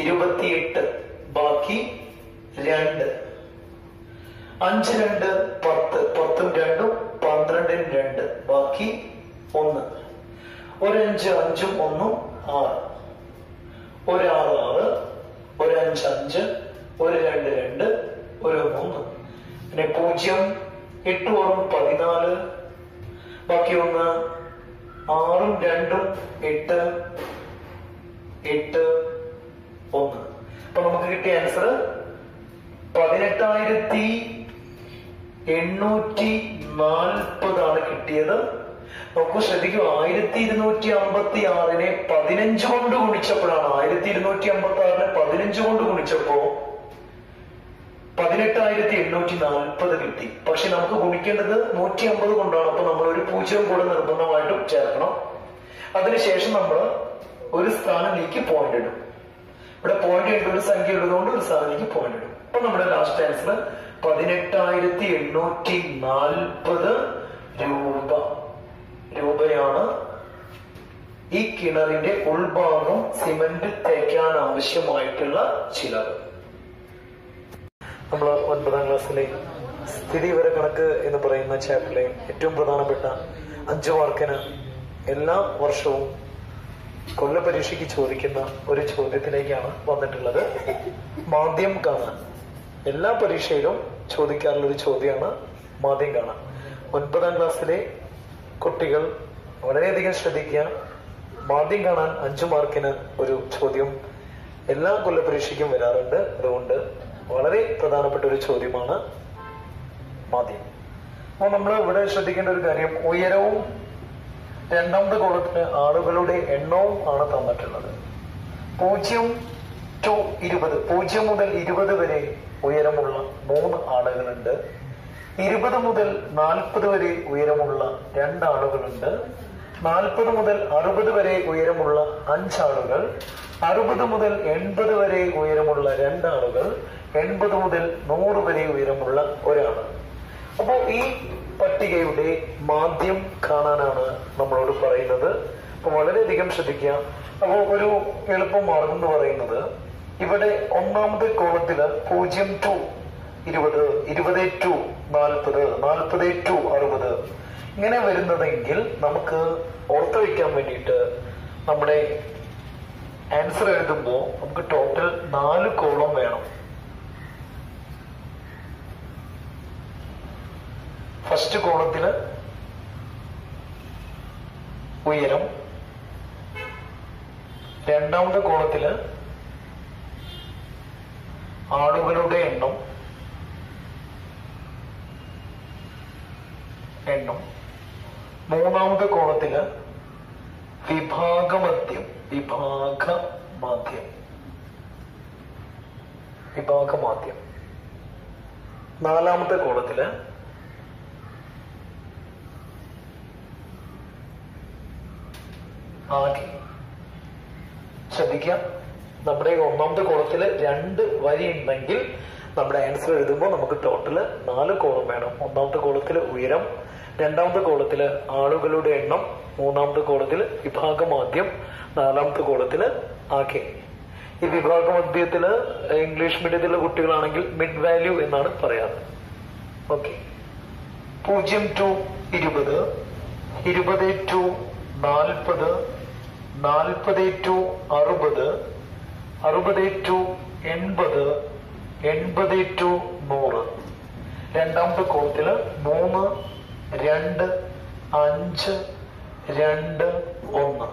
28. ബാക്കി 2. 5 2 10. 10 2 12 2. ബാക്കി 1. 1 5 5 1 6. 1 6 6. 1 5 5. 1 2 2. 1 3. പിന്നെ 0 8 6 14. ബാക്കി 1 6 2 8 8 1. അപ്പൊ നമുക്ക് കിട്ടിയ ആൻസർ 18,840 കിട്ടിയത്. നോക്കൂ, ശ്രദ്ധിക്കൂ, 1256 15 കൊണ്ട് ഗുണിച്ചപ്പോഴാണ് 1256 15 കൊണ്ട് ഗുണിച്ചപ്പോ 18,840 കിട്ടി. പക്ഷെ നമുക്ക് ഗുണിക്കേണ്ടത് 150 കൊണ്ടാണ്. അപ്പൊ നമ്മൾ ഒരു 0 കൂടെ നിർബന്ധമായിട്ടും ചേർക്കണം. അതിനുശേഷം നമ്മൾ ഒരു സ്ഥാനത്തേക്ക് പോയിന്റ് ഇടും. ഇവിടെ പോയിന്റ് ഇട്ട് ഒരു സംഖ്യ ഉള്ളതുകൊണ്ട് ഒരു സ്ഥാനത്തേക്ക് പോയിന്റ് ഇടും. അപ്പൊ നമ്മുടെ ലാസ്റ്റ് ആൻസർ 18,840 രൂപയാണ് ഈ കിണറിന്റെ ഉൾഭാഗം സിമന്റ് തേക്കാൻ ആവശ്യമായിട്ടുള്ള ചിലവ്. നമ്മൾ 9ാം ക്ലാസ്സിലെ സ്ഥിതിവിവര കണക്ക് എന്ന് പറയുന്ന ചാപ്റ്ററിലെ ഏറ്റവും പ്രധാനപ്പെട്ട 5 മാർക്കിന് എല്ലാ വർഷവും കൊല്ല പരീക്ഷയ്ക്ക് ചോദിക്കുന്ന ഒരു ചോദ്യത്തിലേക്കാണ് വന്നിട്ടുള്ളത്. മാധ്യം കാണാൻ എല്ലാ പരീക്ഷയിലും ചോദിക്കാറുള്ള ഒരു ചോദ്യമാണ് മാധ്യം കാണാൻ. 9ാം ക്ലാസ്സിലെ കുട്ടികൾ വളരെയധികം ശ്രദ്ധിക്കുക. മാധ്യം കാണാൻ 5 മാർക്കിന് ഒരു ചോദ്യം എല്ലാ കൊല്ല പരീക്ഷയ്ക്കും വരാറുണ്ട്. അതുകൊണ്ട് വളരെ പ്രധാനപ്പെട്ട ഒരു ചോദ്യമാണ് മാധ്യം. അപ്പോൾ നമ്മൾ ഇവിടെ ശ്രദ്ധിക്കേണ്ട ഒരു കാര്യം, ഉയരവും രണ്ടാമത്തെ കോളത്തിന് ആളുകളുടെ എണ്ണവും ആണ് തന്നിട്ടുള്ളത്. 0 to 20, 0 മുതൽ 20 വരെ ഉയരമുള്ള 3 ആളുകളുണ്ട്. 20 മുതൽ 40 വരെ ഉയരമുള്ള 2 ആളുകളുണ്ട്. 40 മുതൽ 60 വരെ ഉയരമുള്ള 5 ആളുകൾ. 60 മുതൽ 80 വരെ ഉയരമുള്ള 2 ആളുകൾ. 80 മുതൽ 100 വരെ ഉയരമുള്ള ഒരാൾ. അപ്പോൾ ഈ പട്ടികയുടെ മാധ്യം കാണാനാണ് നമ്മളോട് പറയുന്നത്. അപ്പൊ വളരെയധികം ശ്രദ്ധിക്കുക. അപ്പോൾ ഒരു എളുപ്പ മാർഗം എന്ന് പറയുന്നത്, ഇവിടെ ഒന്നാമത്തെ കോളത്തില് 0 to 20, 20 to 40, 40 to 60 ഇങ്ങനെ വരുന്നതെങ്കിൽ നമുക്ക് ഓർത്തു വയ്ക്കാൻ വേണ്ടിയിട്ട് നമ്മുടെ ആൻസർ എഴുതുമ്പോൾ നമുക്ക് ടോട്ടൽ 4 കോളം വേണം. ഫസ്റ്റ് കോളത്തില് ഉയരം, രണ്ടാമത്തെ കോളത്തില് ആളുകളുടെ എണ്ണം, മൂന്നാമത്തെ കോളത്തില് വിഭാഗമധ്യം, നാലാമത്തെ കോളത്തില് ആകെ. ശ്രദ്ധിക്കാം, നമ്മുടെ ഒന്നാമത്തെ കോളത്തില് 2 വരി ഉണ്ടെങ്കിൽ നമ്മുടെ ആൻസർ എഴുതുമ്പോൾ നമുക്ക് ടോട്ടല് 4 കോളം വേണം. ഒന്നാമത്തെ കോളത്തില് ഉയരം, രണ്ടാമത്തെ കോളത്തില് ആളുകളുടെ എണ്ണം, മൂന്നാമത്തെ കോളത്തില് വിഭാഗമാദ്യം, നാലാമത്തെ കോളത്തില് ആകെ. ഈ വിഭാഗമധ്യത്തില് ഇംഗ്ലീഷ് മീഡിയത്തിലുള്ള കുട്ടികളാണെങ്കിൽ മിഡ് വാല്യൂ എന്നാണ് പറയാറ്. Okay. 0 to 20, 20 to 40, 40 to 60, 60 to 80, 80 to 100. രണ്ടാമത്തെ കോളത്തില് 3 2 5 2 1.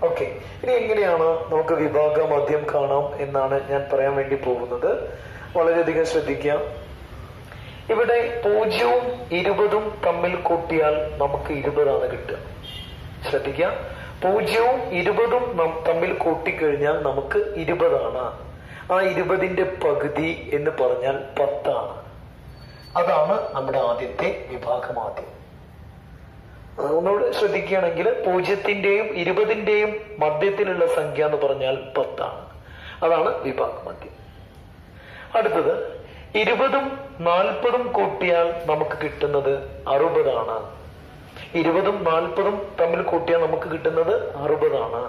ഓക്കെ, ഇനി എങ്ങനെയാണ് നമുക്ക് വിഭാഗമദ്യം കാണാം എന്നാണ് ഞാൻ പറയാൻ വേണ്ടി പോകുന്നത്. വളരെയധികം ശ്രദ്ധിക്കാം. ഇവിടെ 0ഉം 20ഉം തമ്മിൽ കൂട്ടിയാൽ നമുക്ക് 20 കിട്ടുക. ശ്രദ്ധിക്കാം, 0ഉം 20ഉം തമ്മിൽ കൂട്ടിക്കഴിഞ്ഞാൽ നമുക്ക് 20. ആ 20ന്റെ പകുതി എന്ന് പറഞ്ഞാൽ 10. അതാണ് നമ്മുടെ ആദ്യത്തെ വിഭാഗമാദ്യം. ഒന്നുകൂടെ ശ്രദ്ധിക്കുകയാണെങ്കിൽ 0ന്റെയും 20ന്റെയും മധ്യത്തിലുള്ള സംഖ്യ എന്ന് പറഞ്ഞാൽ 10. അതാണ് വിഭാഗമദ്യം. അടുത്തത് 20ഉം 40ഉം കൂട്ടിയാൽ നമുക്ക് കിട്ടുന്നത് 60. 20ഉം 40ഉം തമ്മിൽ കൂട്ടിയാൽ നമുക്ക് കിട്ടുന്നത് 60.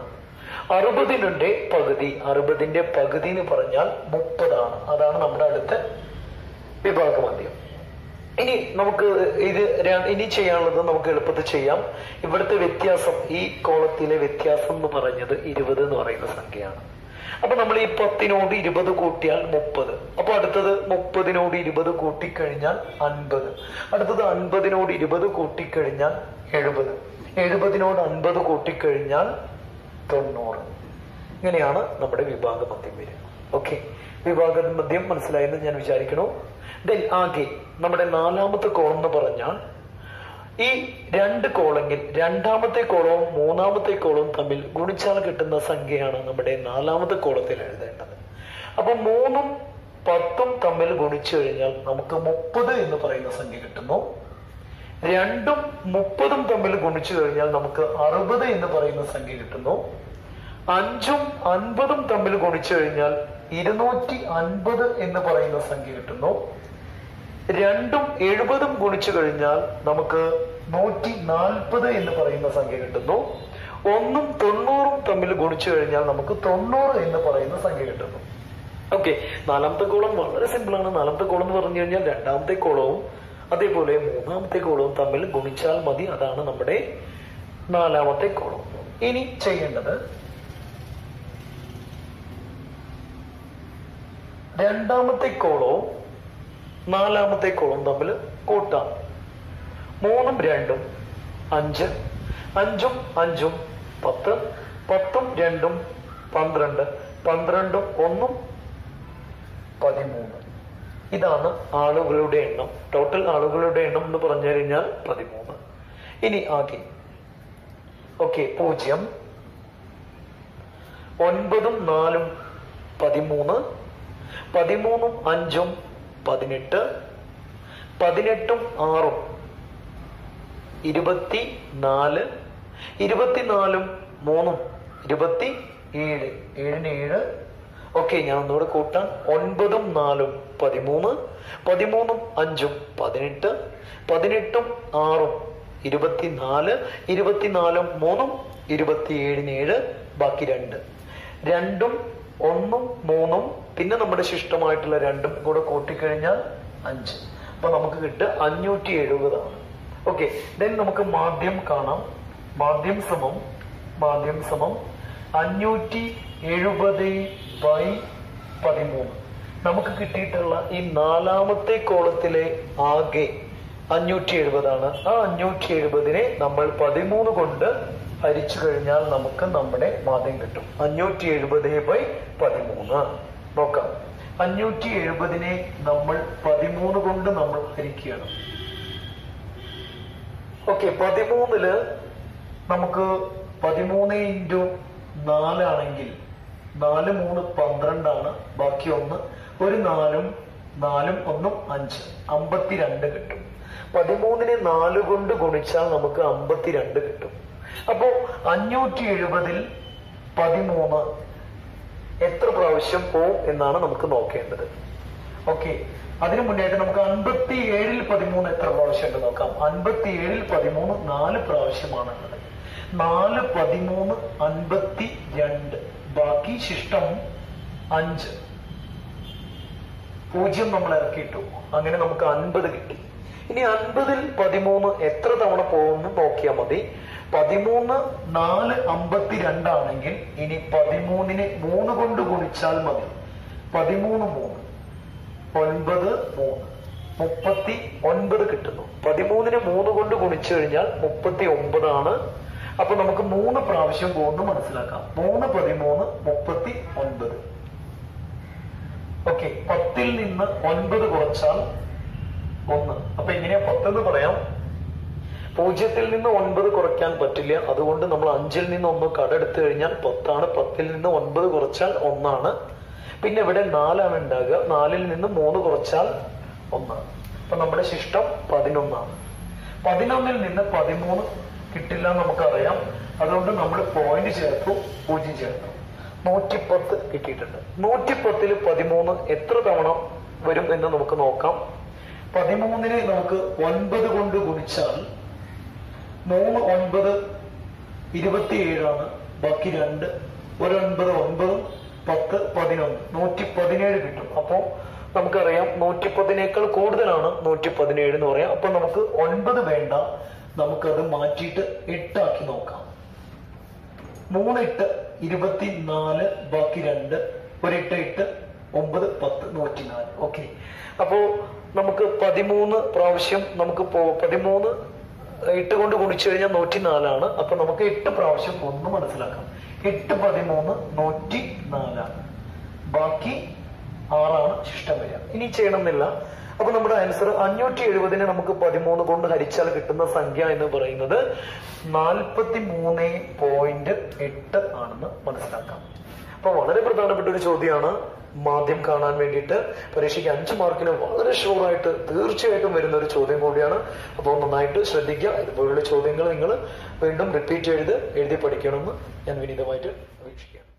60ന്റെ പകുതി, 60ന്റെ പകുതി എന്ന് പറഞ്ഞാൽ 30. അതാണ് നമ്മുടെ അടുത്ത വിഭാഗമദ്യം. ഇനി നമുക്ക് ഇനി ചെയ്യാനുള്ളത് നമുക്ക് എളുപ്പത്തിൽ ചെയ്യാം. ഇവിടുത്തെ വ്യത്യാസം, ഈ കോളത്തിലെ വ്യത്യാസം എന്ന് പറഞ്ഞത് 20 എന്ന് പറയുന്ന സംഖ്യയാണ്. അപ്പൊ നമ്മൾ ഈ 10നോട് 20 കൂട്ടിയാൽ 30. അപ്പൊ അടുത്തത് 30നോട് 20 കൂട്ടിക്കഴിഞ്ഞാൽ 50. അടുത്തത് 50നോട് 20 കൂട്ടിക്കഴിഞ്ഞാൽ 70. 70നോട് 50 കൂട്ടിക്കഴിഞ്ഞാൽ 90. ഇങ്ങനെയാണ് നമ്മുടെ വിഭാഗമദ്യം വരിക. ഓക്കെ, വിഭാഗമദ്യം മനസ്സിലായെന്ന് ഞാൻ വിചാരിക്കണു. ദെൻ ആകെ നമ്മുടെ 4ാമത്തെ കോളം എന്ന് പറഞ്ഞാൽ ഈ 2 കോളെങ്കിൽ 2ാമത്തെ കോളവും 3ാമത്തെ കോളവും തമ്മിൽ ഗുണിച്ചാൽ കിട്ടുന്ന സംഖ്യയാണ് നമ്മുടെ 4ാമത്തെ കോളത്തിൽ എഴുതേണ്ടത്. അപ്പൊ 3ഉം 10ഉം തമ്മിൽ ഗുണിച്ചു കഴിഞ്ഞാൽ നമുക്ക് 30 എന്ന് പറയുന്ന സംഖ്യ കിട്ടുന്നു. 2ഉം 30ഉം തമ്മിൽ ഗുണിച്ചു കഴിഞ്ഞാൽ നമുക്ക് 60 എന്ന് പറയുന്ന സംഖ്യ കിട്ടുന്നു. 5ഉം 50ഉം തമ്മിൽ ഗുണിച്ചു കഴിഞ്ഞാൽ 250 എന്ന് പറയുന്ന സംഖ്യ കിട്ടുന്നു. 2ഉം 70ഉം ഗുണിച്ചു കഴിഞ്ഞാൽ നമുക്ക് 140 എന്ന് പറയുന്ന സംഖ്യ കിട്ടുന്നു. 1ഉം 90ഉം തമ്മിൽ ഗുണിച്ചു കഴിഞ്ഞാൽ നമുക്ക് 90 എന്ന് പറയുന്ന സംഖ്യ കിട്ടുന്നു. ഓക്കെ, 4ാമത്തെ കോളം വളരെ സിമ്പിൾ ആണ്. 4ാമത്തെ കോളം എന്ന് പറഞ്ഞു കഴിഞ്ഞാൽ 2ാമത്തെ കോളവും അതേപോലെ 3ാമത്തെ കോളവും തമ്മിൽ ഗുണിച്ചാൽ മതി. അതാണ് നമ്മുടെ 4ാമത്തെ കോളം. ഇനി ചെയ്യേണ്ടത് 2ാമത്തെ കോളവും 4ാമത്തെ കോളം തമ്മിൽ കൂട്ടാം. 3ഉം 2ഉം 5, 5ഉം 5ഉം 10, 10ഉം 2ഉം 12, 12ഉം 1ഉം 13. ഇതാണ് ആളുകളുടെ എണ്ണം. ടോട്ടൽ ആളുകളുടെ എണ്ണം എന്ന് പറഞ്ഞു കഴിഞ്ഞാൽ 13. ഇനി ആകെ ഓക്കെ 0, 9ഉം 4ഉം 13, 13ഉം 5ഉം 18, 18ഉം 6ഉം 24, 24ഉം 3ഉം 27, 7 ഓക്കെ, ഞാൻ ഒന്നുകൂടെ കൂട്ടാം. 9ഉം 4ഉം 13, 13ഉം 5ഉം 18, 18ഉം 6ഉം 24, 24ഉം 3ഉം 27, ബാക്കി 2, 2ഉം 1ഉം 3ഉം പിന്നെ നമ്മുടെ ശിഷ്ടമായിട്ടുള്ള 2ഉം കൂടെ കൂട്ടിക്കഴിഞ്ഞാൽ 5. അപ്പൊ നമുക്ക് കിട്ടുക 570 ആണ്. ഓക്കെ, ദെൻ നമുക്ക് മാധ്യം കാണാം. മാധ്യം സമം 570/13. നമുക്ക് കിട്ടിയിട്ടുള്ള ഈ 4ാമത്തെ കോളത്തിലെ ആകെ 570 ആണ്. ആ 570നെ നമ്മൾ 13 കൊണ്ട് ഹരിച്ചു കഴിഞ്ഞാൽ നമുക്ക് നമ്മുടെ മാധ്യം കിട്ടും. 570/13. നോക്കാം, 570നെ നമ്മൾ 13 കൊണ്ട് നമ്മൾ ഹരിക്കുകയാണ്. ഓക്കെ, 13ല് നമുക്ക് 13 × 4 ആണെങ്കിൽ 4 3 12 ആണ്. ബാക്കി 1, ഒരു 4ഉം 4ഉം 1ഉം 5, 52 കിട്ടും. 13നെ 4 കൊണ്ട് ഗുണിച്ചാൽ നമുക്ക് 52 കിട്ടും. അപ്പോ 570ൽ 13 എത്ര പ്രാവശ്യം പോവും എന്നാണ് നമുക്ക് നോക്കേണ്ടത്. ഓക്കെ, അതിനു മുന്നേറ്റ് നമുക്ക് 57ൽ 13 എത്ര പ്രാവശ്യം ഉണ്ട് നോക്കാം. 57ൽ 13 4 പ്രാവശ്യമാണുള്ളത്. 4 13 52, ബാക്കി ശിഷ്ടം 5. 0 നമ്മൾ ഇറക്കിയിട്ടു. അങ്ങനെ നമുക്ക് 50 കിട്ടി. ഇനി 50ൽ 13 എത്ര തവണ പോകുമെന്ന് നോക്കിയാൽ മതി. 13 4 52 ആണെങ്കിൽ ഇനി 13നെ 3 കൊണ്ട് ഗുണിച്ചാൽ മതി. 13 3 9 3 39 കിട്ടുന്നു. 13നെ 3 കൊണ്ട് ഗുണിച്ചു കഴിഞ്ഞാൽ 39 അപ്പൊ നമുക്ക് 3 പ്രാവശ്യം പോകുന്നു മനസ്സിലാക്കാം. 3 13 39. ഓക്കെ, 10ൽ നിന്ന് 9 കുറച്ചാൽ 1. അപ്പൊ എങ്ങനെയാ 10 എന്ന് പറയാം? 0ൽ നിന്ന് 9 കുറയ്ക്കാൻ പറ്റില്ല, അതുകൊണ്ട് നമ്മൾ 5ൽ നിന്ന് 1 കടെടുത്തു കഴിഞ്ഞാൽ 10 10ൽ നിന്ന് 9 കുറച്ചാൽ 1. പിന്നെ ഇവിടെ 4 ഉണ്ടാകുക. 4ൽ നിന്ന് 3 കുറച്ചാൽ 1. അപ്പൊ നമ്മുടെ ശിഷ്ടം 11. 11ൽ നിന്ന് 13 കിട്ടില്ല നമുക്കറിയാം, അതുകൊണ്ട് നമ്മൾ പോയിന്റ് ചേർത്തു, 0 ചേർത്തു. 110 കിട്ടിയിട്ടുണ്ട്. 110ൽ 13 എത്ര തവണ വരും എന്ന് നമുക്ക് നോക്കാം. 13നെ നമുക്ക് 9 കൊണ്ട് ഗുണിച്ചാൽ 3 9 27 ബാക്കി 2 ഒരു 9 9 10 11 117 കിട്ടും. അപ്പോ നമുക്കറിയാം 110നേക്കാൾ കൂടുതലാണ് 117 എന്ന് പറയാം. അപ്പൊ നമുക്ക് 9 വേണ്ട, നമുക്കത് മാറ്റിയിട്ട് 8 ആക്കി നോക്കാം. 3 8 24 ബാക്കി 2 ഒരു 8 8 9 10 104. ഓക്കെ, അപ്പോ നമുക്ക് 13 പ്രാവശ്യം നമുക്ക് 13 8 കൊണ്ട് ഗുണിച്ചു കഴിഞ്ഞാൽ 104. അപ്പൊ നമുക്ക് 8 പ്രാവശ്യം ഒന്ന് മനസ്സിലാക്കാം. 8 13 104, ബാക്കി 6 ശിഷ്ടം വരിക. ഇനി ചെയ്യണമെന്നില്ല. അപ്പൊ നമ്മുടെ ആൻസർ 570നെ നമുക്ക് 13 കൊണ്ട് ഹരിച്ചാൽ കിട്ടുന്ന സംഖ്യ എന്ന് പറയുന്നത് 43.8 ആണെന്ന് മനസ്സിലാക്കാം. അപ്പൊ വളരെ പ്രധാനപ്പെട്ട ഒരു ചോദ്യമാണ്. മാധ്യം കാണാൻ വേണ്ടിയിട്ട് പരീക്ഷയ്ക്ക് 5 മാർക്കിന് വളരെ ഷുവറായിട്ട് തീർച്ചയായിട്ടും വരുന്ന ഒരു ചോദ്യം കൂടിയാണ്. അപ്പോൾ നന്നായിട്ട് ശ്രദ്ധിക്കുക. ഇതുപോലുള്ള ചോദ്യങ്ങൾ നിങ്ങൾ വീണ്ടും റിപ്പീറ്റ് എഴുതി പഠിക്കണമെന്ന് ഞാൻ വിനീതമായിട്ട് അപേക്ഷിക്കുകയാണ്.